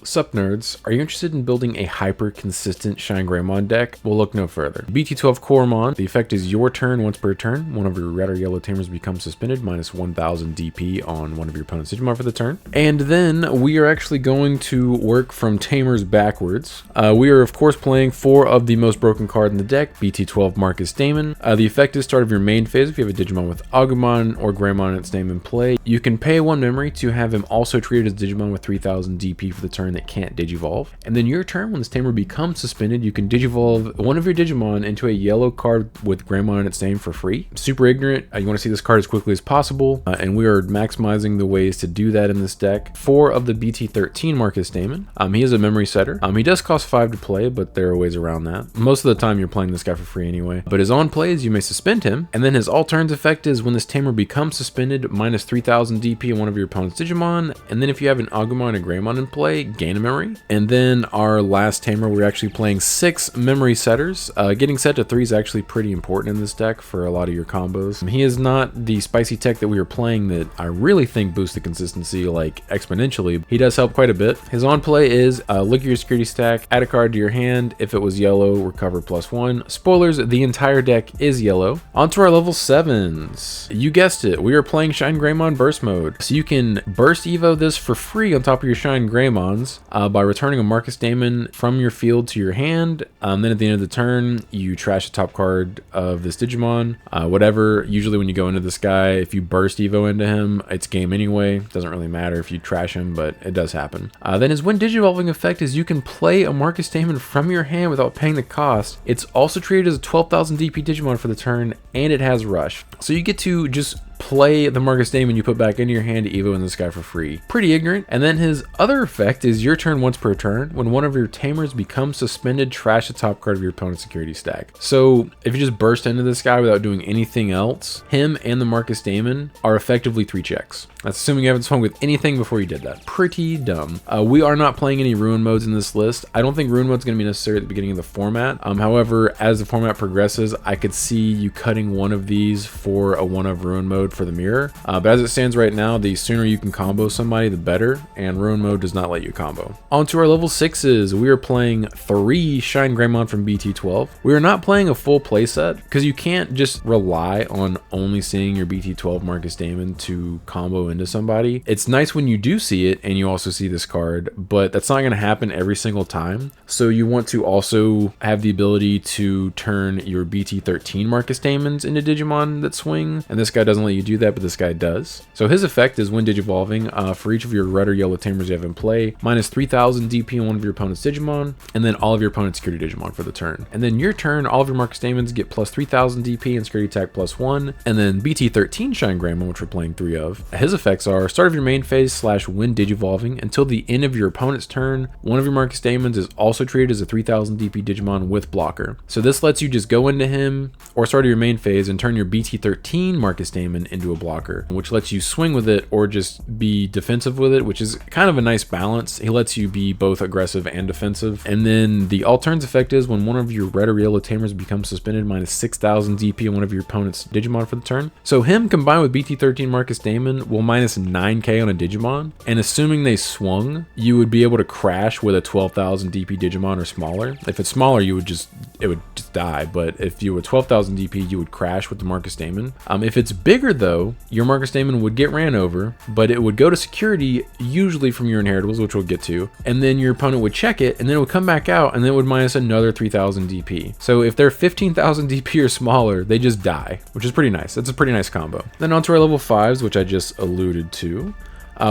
Sup nerds, are you interested in building a hyper consistent ShineGreymon deck? Well, look no further. BT12 Coremon, the effect is your turn once per turn. One of your red or yellow tamers becomes suspended, minus 1000 DP on one of your opponent's Digimon for the turn. And then we are actually going to work from tamers backwards. We are of course playing 4 of the most broken card in the deck, BT12 Marcus Damon. The effect is start of your main phase. If you have a Digimon with Agumon or Greymon in its name in play, you can pay 1 memory to have him also treated as Digimon with 3000 DP for the turn that can't digivolve. And then your turn, when this tamer becomes suspended, you can digivolve one of your Digimon into a yellow card with Greymon in its name for free. Super ignorant. You want to see this card as quickly as possible, and we are maximizing the ways to do that in this deck. 4 of the BT13 Marcus Damon. He is a memory setter. He does cost 5 to play, but there are ways around that. Most of the time you're playing this guy for free anyway. But his on plays, you may suspend him, and then his all turns effect is when this tamer becomes suspended, minus 3000 DP on one of your opponent's Digimon, and then if you have an Agumon and Greymon in play, gain a memory. And then our last tamer, we're actually playing 6 memory setters. Getting set to 3 is actually pretty important in this deck for a lot of your combos. He is not the spicy tech that we were playing that I really think boosts the consistency like exponentially. He does help quite a bit. His on play is look at your security stack, add a card to your hand. If it was yellow, recover +1. Spoilers, the entire deck is yellow. On to our level 7s. You guessed it, we are playing ShineGreymon Burst Mode. So you can Burst Evo this for free on top of your ShineGreymons by returning a Marcus Damon from your field to your hand. Then at the end of the turn, you trash the top card of this Digimon. Whatever, usually when you go into this guy, if you Burst Evo into him, it's game anyway. Doesn't really matter if you trash him, but it does happen. Then his when Digivolving effect is you can play a Marcus Damon from your hand without paying the cost. It's also treated as a 12,000 DP Digimon for the turn, and it has Rush. So you get to just play the Marcus Damon you put back into your hand to Evo in this guy for free. Pretty ignorant. And then his other effect is your turn once per turn. When one of your tamers becomes suspended, trash the top card of your opponent's security stack. So if you just burst into this guy without doing anything else, him and the Marcus Damon are effectively 3 checks. That's assuming you haven't swung with anything before you did that. Pretty dumb. We are not playing any ruin modes in this list. I don't think ruin mode's going to be necessary at the beginning of the format. However, as the format progresses, I could see you cutting one of these for a one of ruin mode for the mirror. But as it stands right now, the sooner you can combo somebody, the better, and ruin mode does not let you combo. On to our level 6s. We are playing 3 ShineGreymon from BT12. We are not playing a full playset because you can't just rely on only seeing your BT12 Marcus Damon to combo into somebody. It's nice when you do see it and you also see this card, but that's not going to happen every single time. So you want to also have the ability to turn your BT13 Marcus Damons into Digimon that swing, and this guy doesn't let you do that, but this guy does. So his effect is when Digivolving, for each of your red or yellow tamers you have in play, minus 3000 DP on one of your opponent's Digimon, and then all of your opponent's security Digimon for the turn. And then your turn, all of your Marcus Damons get plus 3000 DP and security attack +1, and then BT13 ShineGreymon, which we're playing 3 of, his effects are start of your main phase / when Digivolving until the end of your opponent's turn. One of your Marcus Damons is also treated as a 3000 DP Digimon with blocker. So this lets you just go into him or start of your main phase and turn your BT13 Marcus Damon into a blocker, which lets you swing with it or just be defensive with it, which is kind of a nice balance. He lets you be both aggressive and defensive. And then the all turns effect is when one of your red or yellow tamers becomes suspended, minus 6000 DP on one of your opponent's Digimon for the turn. So him combined with BT13 Marcus Damon will minus 9k on a Digimon, and assuming they swung, you would be able to crash with a 12,000 DP Digimon or smaller. If it's smaller, it would just die, but if you were 12,000 DP, you would crash with the Marcus Damon. If it's bigger though, your Marcus Damon would get ran over, but it would go to security, usually from your inheritables, which we'll get to, and then your opponent would check it, and then it would come back out, and then it would minus another 3000 DP. So if they're 15,000 DP or smaller, they just die, which is pretty nice. That's a pretty nice combo. Then on to our level 5s, which I just alluded to.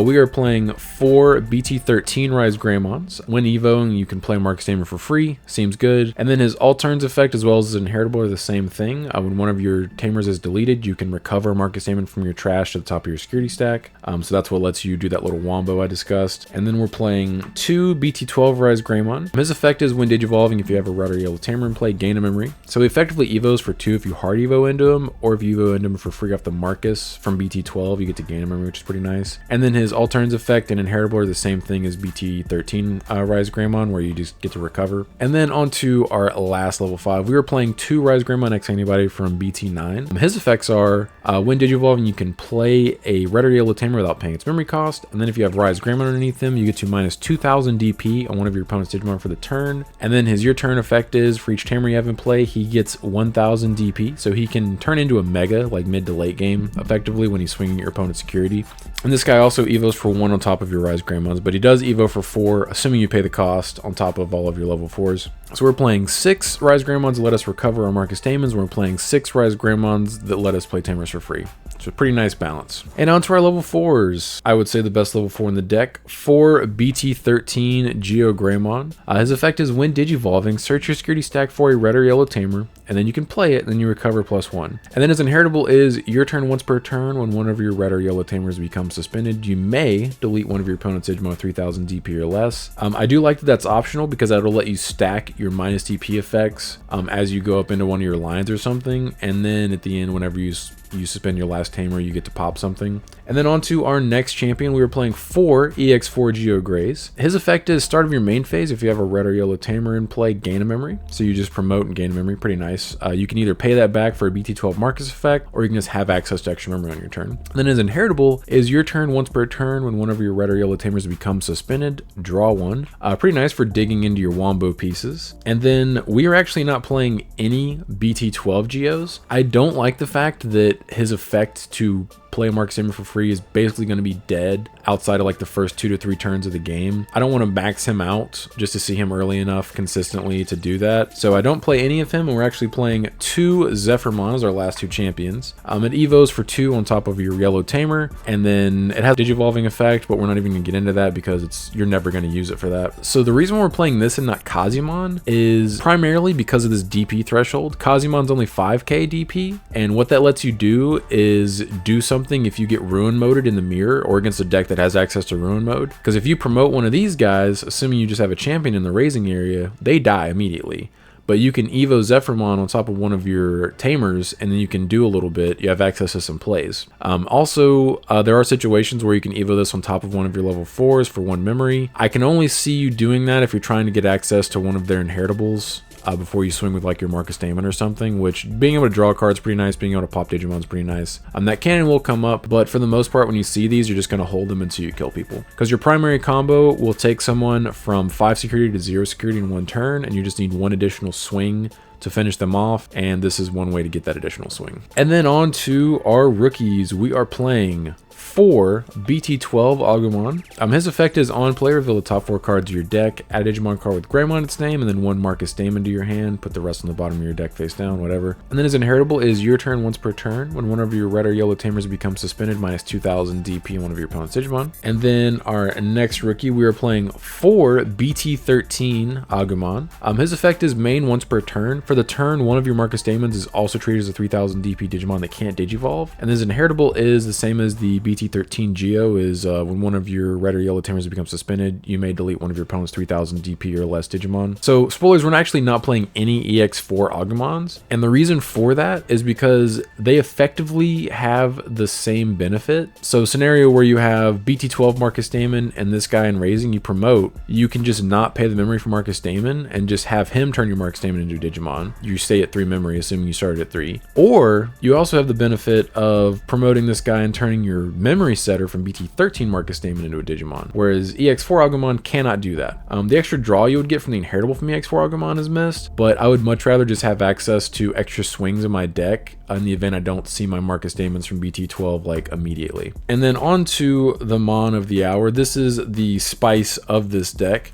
We are playing 4 BT13 Rise Greymons. When evoing, you can play Marcus Damon for free. Seems good. And then his all turns effect as well as his inheritable are the same thing. When one of your tamers is deleted, you can recover Marcus Damon from your trash to the top of your security stack. So that's what lets you do that little wombo I discussed. And then we're playing 2 BT12 Rise Greymon. His effect is when Digivolving, if you have a red or yellow tamer in play, gain a memory. So he effectively evos for 2 if you hard evo into him, or if you evo into him for free off the Marcus from BT12, you get to gain a memory, which is pretty nice. And then then his alternative effect and inheritable are the same thing as BT13 ShineGreymon, where you just get to recover. And then onto our last level 5. We were playing 2 ShineGreymon X Antibody from BT9. His effects are, when Digivolving, you can play a red or yellow tamer without paying its memory cost. And then if you have ShineGreymon underneath them, you get to minus 2000 DP on one of your opponent's Digimon for the turn. And then his your turn effect is, for each tamer you have in play, he gets 1000 DP. So he can turn into a mega, like mid to late game, effectively, when he's swinging your opponent's security. And this guy also evos for 1 on top of your ShineGreymons, but he does evo for 4, assuming you pay the cost on top of all of your level 4s. So we're playing 6 ShineGreymons that let us recover our Marcus Damons, and we're playing 6 ShineGreymons that let us play Tamers for free. So a pretty nice balance. And on to our level 4s. I would say the best level 4 in the deck, for BT13 ShineGreymon. His effect is, when Digivolving, search your security stack for a red or yellow tamer, and then you can play it, and then you recover +1. And then his inheritable is, your turn once per turn, when one of your red or yellow tamers becomes suspended, you may delete one of your opponent's Digimon 3000 DP or less. I do like that that's optional, because that'll let you stack your minus DP effects as you go up into one of your lines or something, and then at the end, whenever you suspend your last tamer, you get to pop something. And then on to our next champion. We were playing 4 EX4 GeoGreys. His effect is, start of your main phase, if you have a red or yellow tamer in play, gain a memory. So you just promote and gain a memory. Pretty nice. You can either pay that back for a BT12 Marcus effect, or you can just have access to extra memory on your turn. And then his inheritable is, your turn once per turn, when one of your red or yellow tamers becomes suspended, draw 1. Pretty nice for digging into your wombo pieces. And then we are actually not playing any BT12 Geos. I don't like the fact that his effect to play Marcus Damer for free is basically going to be dead outside of like the first 2 to 3 turns of the game. I don't want to max him out just to see him early enough consistently to do that. So I don't play any of him, and we're actually playing 2 Zephyrmon as our last 2 champions. It evos for 2 on top of your yellow tamer, and then it has Digivolving effect, but we're not even going to get into that because you're never going to use it for that. So the reason we're playing this and not Kazimon is primarily because of this DP threshold. Kazimon's only 5k DP, and what that lets you do is do something if you get ruin moded in the mirror or against a deck that has access to ruin mode. Because if you promote one of these guys, assuming you just have a champion in the raising area, they die immediately. But you can evo Zephyrmon on top of one of your tamers, and then you can do a little bit. You have access to some plays. There are situations where you can evo this on top of one of your level 4s for 1 memory. I can only see you doing that if you're trying to get access to one of their inheritables before you swing with like your Marcus Damon or something, which being able to draw cards pretty nice, being able to pop Digimon's pretty nice. That cannon will come up, but for the most part, when you see these, you're just going to hold them until you kill people. Because your primary combo will take someone from 5 security to 0 security in 1 turn, and you just need 1 additional swing to finish them off, and this is one way to get that additional swing. And then on to our rookies. We are playing 4 BT12 Agumon. His effect is, on play, reveal the top 4 cards of your deck, add a Digimon card with Greymon in its name, and then 1 Marcus Damon to your hand, put the rest on the bottom of your deck face down, whatever. And then his inheritable is, your turn once per turn, when one of your red or yellow tamers becomes suspended, minus 2000 DP on one of your opponent's Digimon. And then our next rookie, we are playing 4 BT13 Agumon. His effect is, main once per turn. For the turn, one of your Marcus Damons is also treated as a 3000 DP Digimon that can't Digivolve. And his inheritable is the same as the BT13 Geo, is when one of your red or yellow tamers becomes suspended, you may delete one of your opponent's 3000 DP or less Digimon. So spoilers, we're actually not playing any EX4 Agumons, and the reason for that is because they effectively have the same benefit. So scenario where you have BT12 Marcus Damon and this guy in raising, you promote, you can just not pay the memory for Marcus Damon and just have him turn your Marcus Damon into a Digimon. You stay at 3 memory, assuming you started at 3. Or you also have the benefit of promoting this guy and turning your memory setter from BT13 Marcus Damon into a Digimon, whereas EX4 Agumon cannot do that. The extra draw you would get from the inheritable from EX4 Agumon is missed, but I would much rather just have access to extra swings in my deck in the event I don't see my Marcus Damons from BT12 like immediately. And then on to the Mon of the hour. This is the spice of this deck.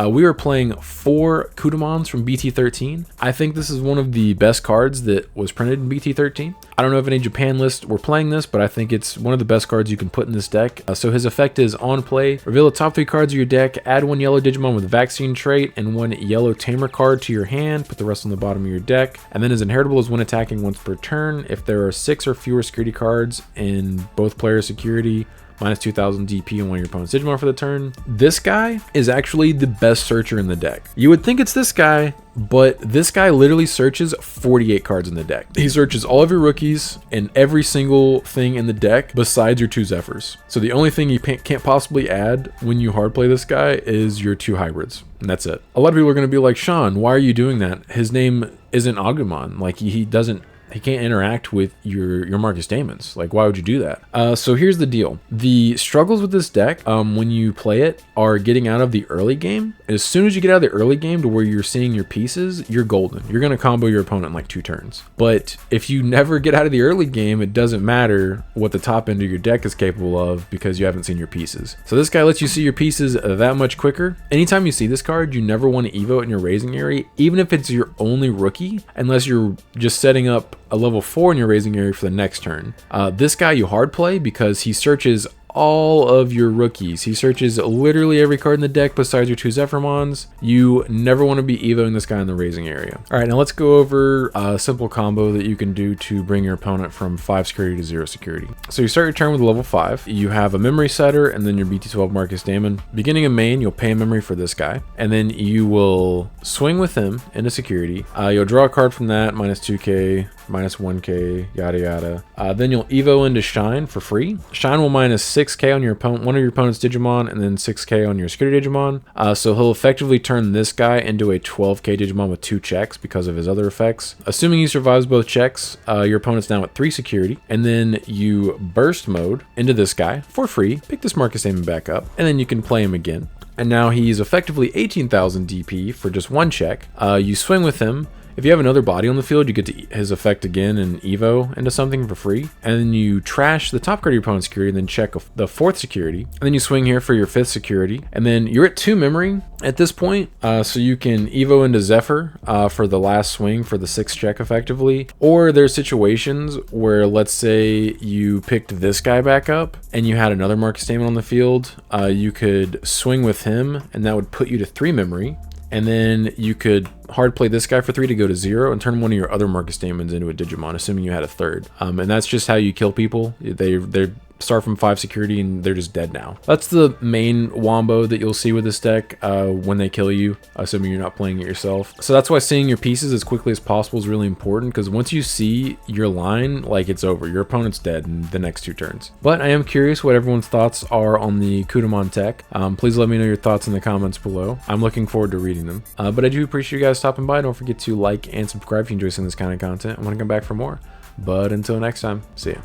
We are playing 4 Kudamons from BT13. I think this is one of the best cards that was printed in BT13. I don't know if any Japan lists were playing this, but I think it's one of the best cards you can put in this deck. So his effect is, on play, reveal the top 3 cards of your deck, add 1 yellow Digimon with vaccine trait and 1 yellow tamer card to your hand, put the rest on the bottom of your deck. And then his inheritable is, when attacking once per turn, if there are 6 or fewer security cards in both players' security, minus 2000 DP on one of your opponent's Digimon for the turn. This guy is actually the best searcher in the deck. You would think it's this guy, but this guy literally searches 48 cards in the deck. He searches all of your rookies and every single thing in the deck besides your 2 Zephyrs. So the only thing you can't possibly add when you hard play this guy is your 2 hybrids. And that's it. A lot of people are going to be like, Sean, why are you doing that? His name isn't Agumon. Like he can't interact with your Marcus Daemons. Like, why would you do that? So here's the deal. The struggles with this deck, when you play it, are getting out of the early game. As soon as you get out of the early game to where you're seeing your pieces, you're golden. You're going to combo your opponent in like 2 turns. But if you never get out of the early game, it doesn't matter what the top end of your deck is capable of because you haven't seen your pieces. So this guy lets you see your pieces that much quicker. Anytime you see this card, you never want to evo it in your raising area, even if it's your only rookie, unless you're just setting up a level 4 in your raising area for the next turn. This guy you hard play because he searches all of your rookies. He searches literally every card in the deck besides your 2 Zephyrmons. You never want to be evoing this guy in the raising area. All right, now let's go over a simple combo that you can do to bring your opponent from 5 security to 0 security. So you start your turn with a level 5. You have a memory setter and then your BT12 Marcus Daemon. Beginning of main, you'll pay a memory for this guy, and then you will swing with him into security. You'll draw a card from that, minus 2k, minus 1k, yada yada. Then you'll evo into Shine for free. Shine will minus 6k on your opponent, one of your opponent's Digimon, and then 6k on your security Digimon. So he'll effectively turn this guy into a 12k Digimon with 2 checks because of his other effects. Assuming he survives both checks, your opponent's now at 3 security, and then you burst mode into this guy for free. Pick this Marcus Daemon back up, and then you can play him again. And now he's effectively 18,000 DP for just 1 check. You swing with him. If you have another body on the field, you get to his effect again and evo into something for free. And then you trash the top card of your opponent's security and then check the 4th security. And then you swing here for your 5th security. And then you're at 2 memory at this point. So you can evo into Zephyr for the last swing for the 6th check effectively. Or there's situations where, let's say you picked this guy back up and you had another Marcus Daemon on the field. You could swing with him and that would put you to 3 memory. And then you could hard play this guy for 3 to go to 0 and turn one of your other Marcus Daemons into a Digimon, assuming you had a 3rd. And that's just how you kill people. They start from 5 security and they're just dead now. That's the main wombo that you'll see with this deck when they kill you, assuming you're not playing it yourself. So that's why seeing your pieces as quickly as possible is really important, because once you see your line, like, it's over. Your opponent's dead in the next 2 turns. But I am curious what everyone's thoughts are on the Kudamon tech. Please let me know your thoughts in the comments below. I'm looking forward to reading them. But I do appreciate you guys stopping by. Don't forget to like and subscribe if you enjoy seeing this kind of content and want to come back for more. But until next time, see ya.